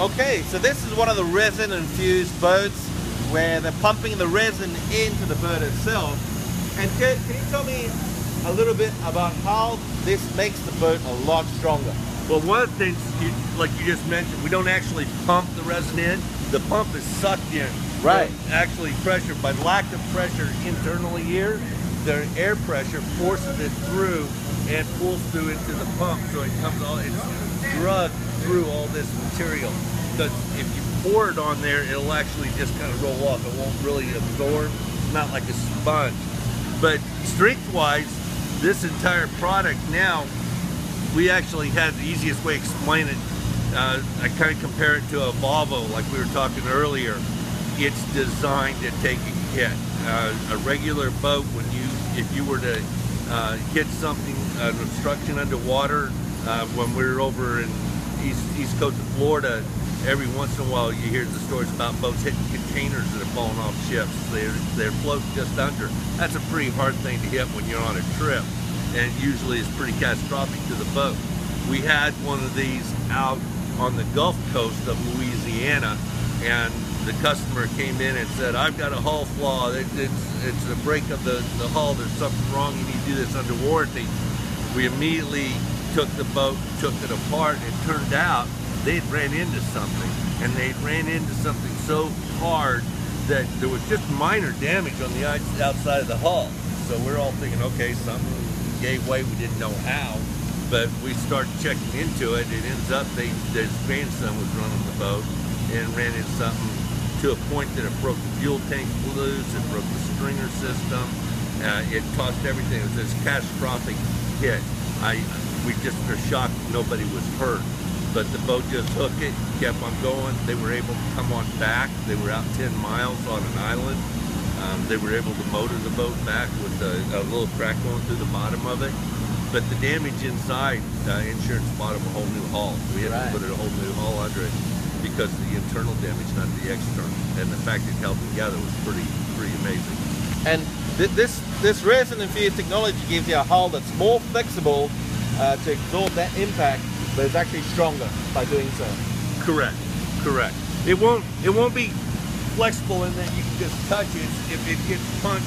Okay, so this is one of the resin infused boats where they're pumping the resin into the boat itself. And Kurt, can you tell me a little bit about how this makes the boat a lot stronger? Well, one of the things, like you just mentioned, we don't actually pump the resin in. The pump is sucked in. Right. So actually pressure, by lack of pressure internally here, the air pressure forces it through and pulls through into the pump, so it comes all, it's drugged through all this material. Because if you pour it on there, it'll actually just kind of roll off. It won't really absorb. It's not like a sponge. But strength-wise, this entire product now, we actually had the easiest way to explain it. I kind of compare it to a Volvo, like we were talking earlier. It's designed to take a hit. A regular boat, if you were to hit something, an obstruction underwater, when we were over in east coast of Florida, every once in a while you hear the stories about boats hitting containers that have fallen off ships. They're floating just under. That's a pretty hard thing to hit when you're on a trip, and usually it's pretty catastrophic to the boat. We had one of these out on the Gulf Coast of Louisiana, and the customer came in and said, "I've got a hull flaw. It's a break of the hull. There's something wrong. You need to do this under warranty." We immediately took the boat, took it apart, and it turned out they'd ran into something, and they'd ran into something so hard that there was just minor damage on the outside of the hull. So we're all thinking, okay, something gave way, we didn't know how, but we started checking into it. It ends up his grandson was running the boat and ran into something to a point that it broke the fuel tank loose, it broke the stringer system, it tossed everything. It was this catastrophic hit. We just were shocked nobody was hurt. But the boat just hooked it, kept on going. They were able to come on back. They were out 10 miles on an island. They were able to motor the boat back with a little crack going through the bottom of it. But the damage inside, insurance bought them a whole new hull. We had to put a whole new hull under it because of the internal damage, not the external. And the fact it held together was pretty amazing. And this resin infused technology gives you a hull that's more flexible to absorb that impact, but it's actually stronger by doing so. Correct. It won't be flexible in that you can just touch it. If it gets punched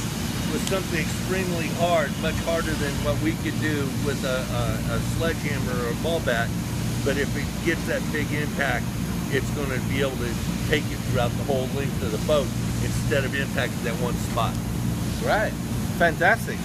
with something extremely hard, much harder than what we could do with a sledgehammer or a ball bat, but if it gets that big impact, it's going to be able to take it throughout the whole length of the boat instead of impacting that one spot. Right. Fantastic.